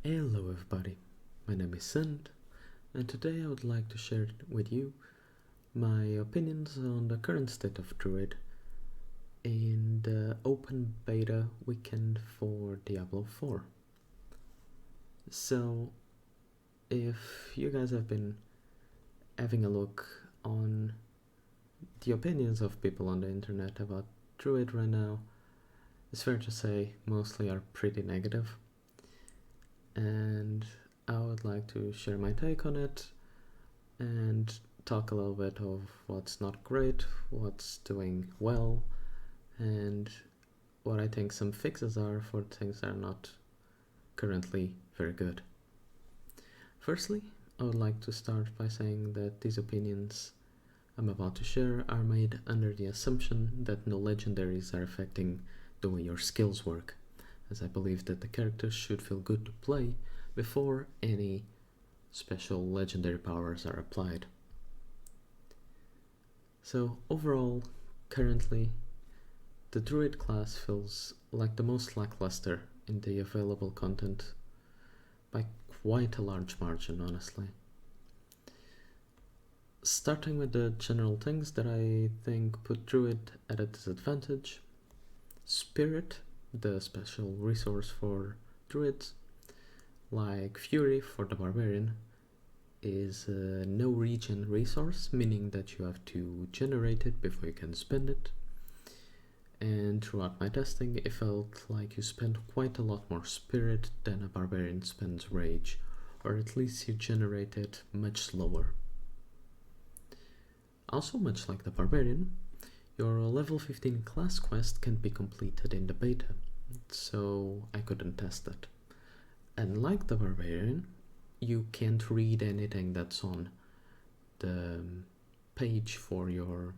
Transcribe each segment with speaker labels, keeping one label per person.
Speaker 1: Hello everybody, my name is Sand, and today I would like to share with you my opinions on the current state of Druid in the open beta weekend for Diablo 4. So, if you guys have been having a look on the opinions of people on the internet about Druid right now, it's fair to say mostly are pretty negative. And I would like to share my take on it and talk a little bit of what's not great, what's doing well, and what I think some fixes are for things that are not currently very good. Firstly, I would like to start by saying that these opinions I'm about to share are made under the assumption that no legendaries are affecting the way your skills work, as I believe that the characters should feel good to play before any special legendary powers are applied. So overall, currently, the Druid class feels like the most lackluster in the available content by quite a large margin, honestly. Starting with the general things that I think put Druid at a disadvantage. Spirit, the special resource for Druids, like Fury for the Barbarian, is a no regen resource, meaning that you have to generate it before you can spend it. And throughout my testing, it felt like you spent quite a lot more spirit than a barbarian spends rage, or at least you generate it much slower. Also, much like the barbarian, your level 15 class quest can't be completed in the beta, so I couldn't test it. And like the barbarian, you can't read anything that's on the page for your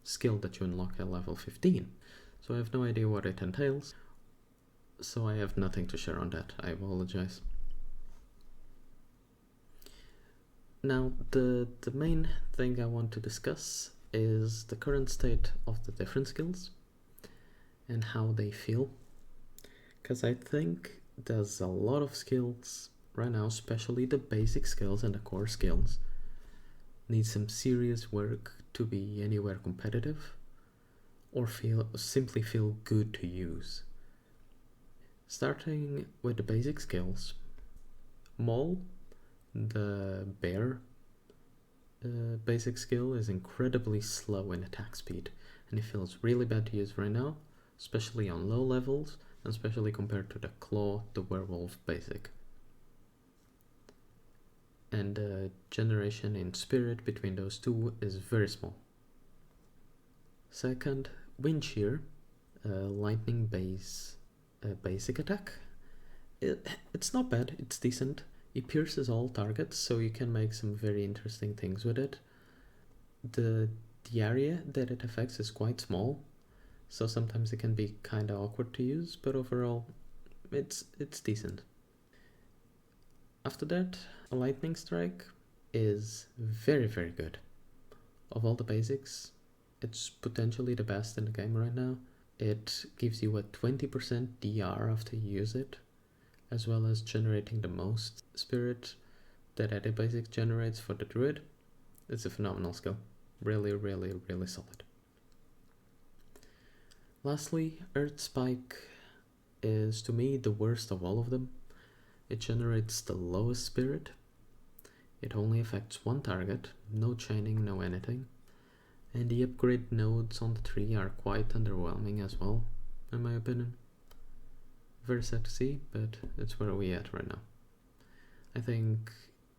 Speaker 1: skill that you unlock at level 15. So I have no idea what it entails, so I have nothing to share on that. I apologize. Now, the main thing I want to discuss is the current state of the different skills and how they feel. Because I think there's a lot of skills right now, especially the basic skills and the core skills, need some serious work to be anywhere competitive or simply feel good to use. Starting with the basic skills, Maul, the bear basic skill, is incredibly slow in attack speed, and it feels really bad to use right now, especially on low levels, and especially compared to the Claw, the werewolf basic. And the generation in spirit between those two is very small. Second, Wind Shear, lightning base basic attack. It's not bad, it's decent. It pierces all targets, so you can make some very interesting things with it. The area that it affects is quite small, so sometimes it can be kinda awkward to use, but overall, it's decent. After that, a lightning strike is very, very good. Of all the basics, it's potentially the best in the game right now. It gives you a 20% DR after you use it, as well as generating the most spirit that any basic generates for the Druid. It's a phenomenal skill. Really, really, really solid. Lastly, Earth Spike is to me the worst of all of them. It generates the lowest spirit. It only affects one target, no chaining, no anything. And the upgrade nodes on the tree are quite underwhelming as well, in my opinion. Very sad to see, but it's where we at right now. I think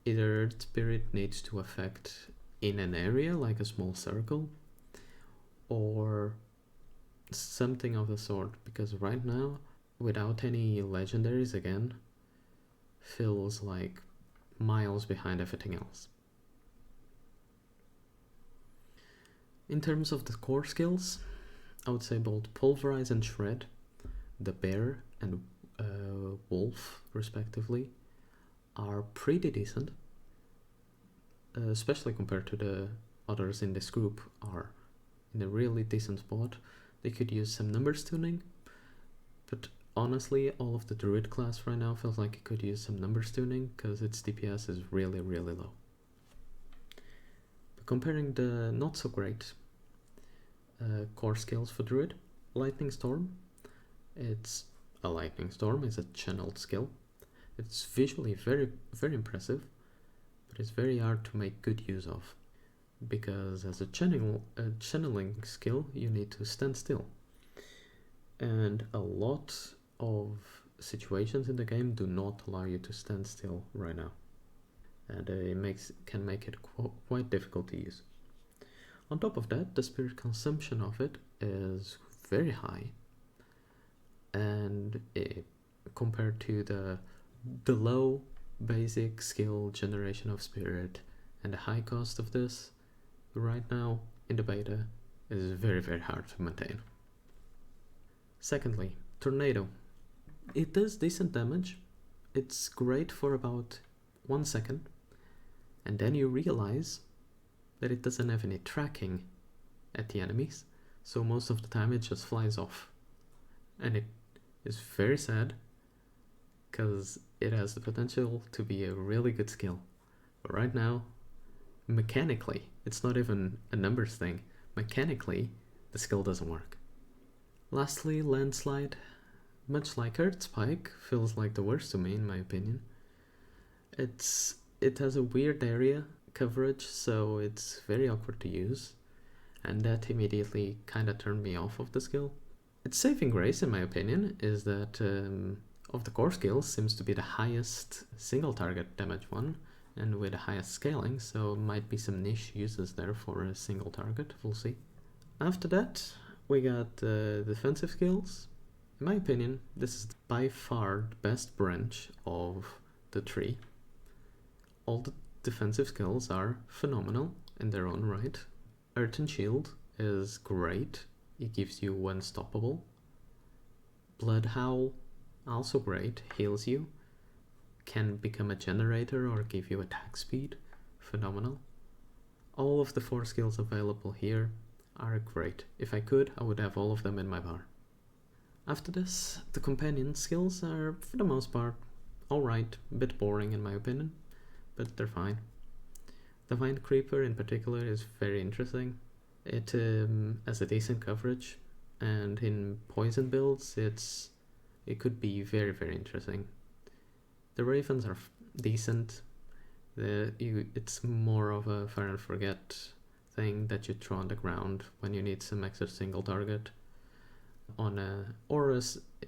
Speaker 1: either Earth Spirit needs to affect in an area, like a small circle, or something of the sort, because right now, without any legendaries again, feels like miles behind everything else. In terms of the core skills, I would say both Pulverize and Shred, the bear and wolf respectively, are pretty decent, especially compared to the others in this group, are in a really decent spot. They could use some numbers tuning, but honestly, all of the Druid class right now feels like it could use some numbers tuning because its DPS is really, really low. But comparing the not so great core skills for Druid, Lightning Storm, it's a Lightning Storm, is a channeled skill. It's visually very, very impressive, but it's very hard to make good use of, because as a channeling skill, you need to stand still. And a lot of situations in the game do not allow you to stand still right now. And it can make it quite difficult to use. On top of that, the spirit consumption of it is very high. And compared to the low basic skill generation of spirit and the high cost of this right now in the beta is very, very hard to maintain. Secondly, Tornado. It does decent damage. It's great for about 1 second, and then you realize that it doesn't have any tracking at the enemies, so most of the time it just flies off. And it is very sad, because it has the potential to be a really good skill. But right now, mechanically, it's not even a numbers thing. Mechanically, the skill doesn't work. Lastly, Landslide. Much like Earth Spike, feels like the worst to me in my opinion. It has a weird area coverage, so it's very awkward to use, and that immediately kind of turned me off of the skill. Its saving grace, in my opinion, is that of the core skills, seems to be the highest single target damage one, and with the highest scaling, so might be some niche uses there for a single target, we'll see. After that, we got defensive skills. In my opinion, this is by far the best branch of the tree. All the defensive skills are phenomenal in their own right. Earth and Shield is great. It gives you unstoppable. Blood Howl, also great, heals you. Can become a generator or give you attack speed. Phenomenal. All of the 4 skills available here are great. If I could, I would have all of them in my bar. After this, the companion skills are, for the most part, alright, a bit boring in my opinion, but they're fine. Divine Creeper in particular is very interesting. It has a decent coverage, and in poison builds it could be very, very interesting. The Ravens are decent. It's more of a fire and forget thing that you throw on the ground when you need some extra single target on a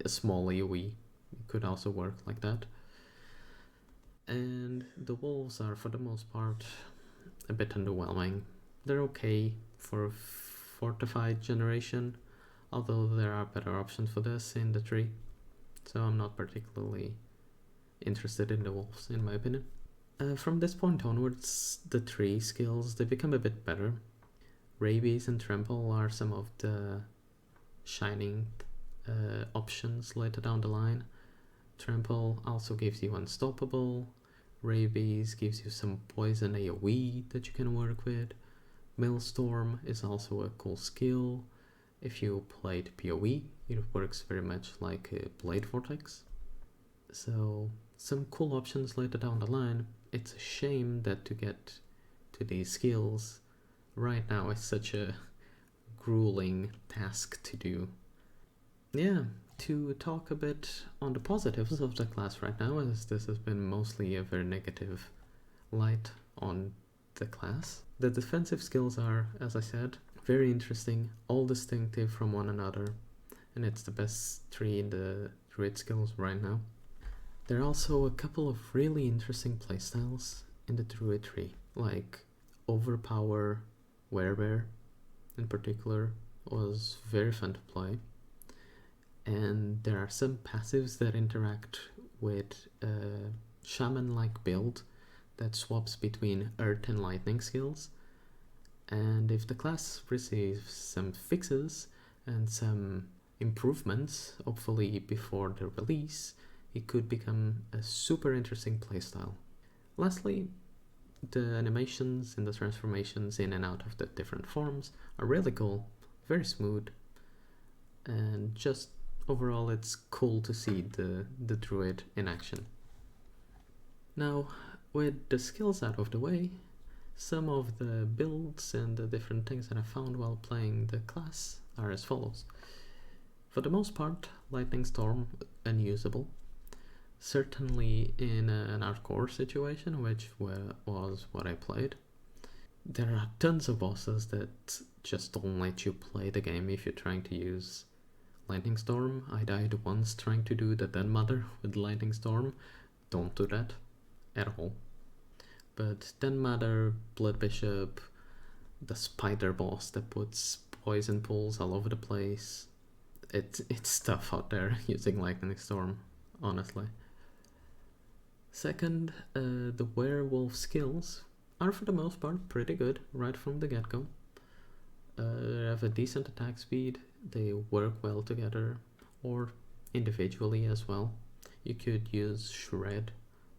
Speaker 1: small AoE. It could also work like that. And the wolves are, for the most part, a bit underwhelming. They're okay for fortified generation, although there are better options for this in the tree, so I'm not particularly interested in the wolves, in my opinion. From this point onwards, the tree skills, they become a bit better. Rabies and Trample are some of the shining options later down the line. Trample also gives you unstoppable. Rabies gives you some poison AoE that you can work with. Maelstrom is also a cool skill. If you played PoE, it works very much like a Blade Vortex. So some cool options later down the line. It's a shame that to get to these skills right now is such a grueling task to do. Yeah, to talk a bit on the positives of the class right now, as this has been mostly a very negative light on the class. The defensive skills are, as I said, very interesting, all distinctive from one another, and it's the best tree in the Druid skills right now. There are also a couple of really interesting playstyles in the Druid tree, like Overpower Werebear in particular was very fun to play. And there are some passives that interact with a shaman-like build that swaps between earth and lightning skills. And if the class receives some fixes and some improvements, hopefully before the release, it could become a super interesting playstyle. Lastly, the animations and the transformations in and out of the different forms are really cool, very smooth, and just overall it's cool to see the Druid in action. Now, with the skills out of the way, some of the builds and the different things that I found while playing the class are as follows. For the most part, Lightning Storm unusable. Certainly in an hardcore situation, which was what I played. There are tons of bosses that just don't let you play the game if you're trying to use Lightning Storm. I died once trying to do the Den Mother with Lightning Storm. Don't do that at all. But Den Mother, Blood Bishop, the spider boss that puts poison pools all over the place. It's tough out there using Lightning Storm, honestly. Second, the werewolf skills are for the most part pretty good right from the get-go. They have a decent attack speed, they work well together, or individually as well. You could use Shred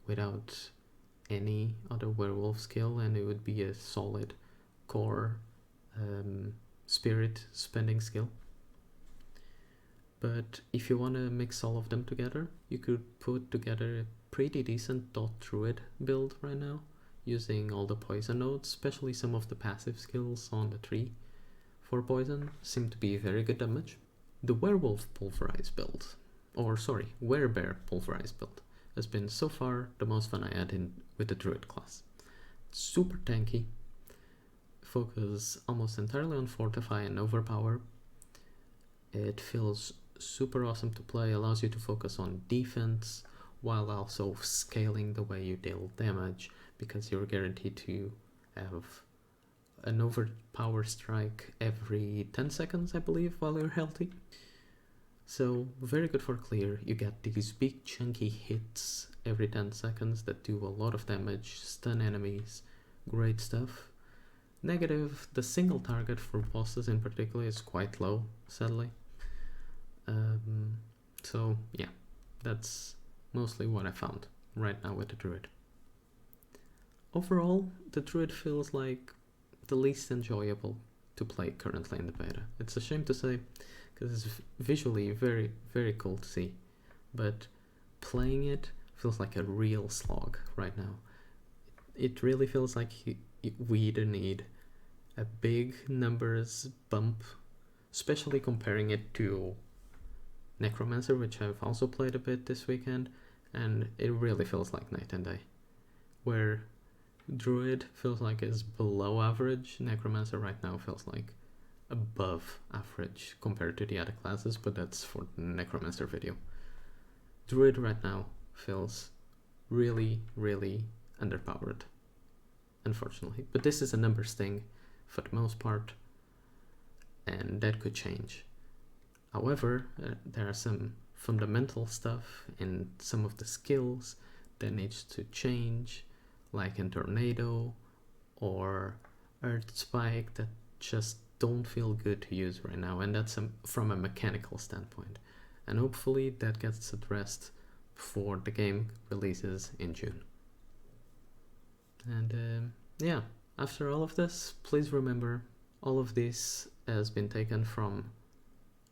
Speaker 1: without any other werewolf skill and it would be a solid core spirit spending skill. But if you want to mix all of them together, you could put together a pretty decent Druid build right now, using all the poison nodes, especially some of the passive skills on the tree for poison seem to be very good damage. The werewolf pulverize build, or sorry, werebear pulverize build, has been so far the most fun I had with the Druid class. It's super tanky, focus almost entirely on fortify and overpower. It feels super awesome to play, allows you to focus on defense while also scaling the way you deal damage, because you're guaranteed to have an overpower strike every 10 seconds, I believe, while you're healthy. So very good for clear. You get these big chunky hits every 10 seconds that do a lot of damage, stun enemies, great stuff. Negative, the single target for bosses in particular is quite low, sadly. So yeah, that's mostly what I found right now with the Druid. Overall, the Druid feels like the least enjoyable to play currently in the beta. It's a shame to say, because it's visually very, very cool to see, but playing it feels like a real slog right now. It really feels like we either need a big numbers bump, especially comparing it to Necromancer, which I've also played a bit this weekend, and it really feels like night and day. Where Druid feels like it's below average, Necromancer right now feels like above average compared to the other classes, but that's for the Necromancer video. Druid right now feels really, really underpowered, unfortunately. But this is a numbers thing for the most part, and that could change. However, there are some fundamental stuff in some of the skills that needs to change, like in Tornado or Earth Spike, that just don't feel good to use right now, and that's from a mechanical standpoint. And hopefully that gets addressed before the game releases in June. And yeah, after all of this, please remember all of this has been taken from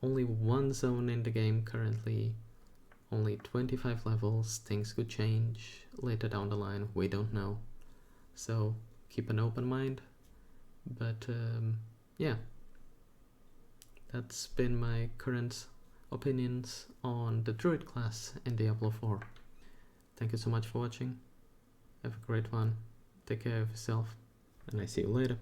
Speaker 1: only one zone in the game currently, only 25 levels. Things could change later down the line, we don't know, so keep an open mind. But yeah, that's been my current opinions on the Druid class in Diablo 4. Thank you so much for watching, have a great one, take care of yourself, and I see you later.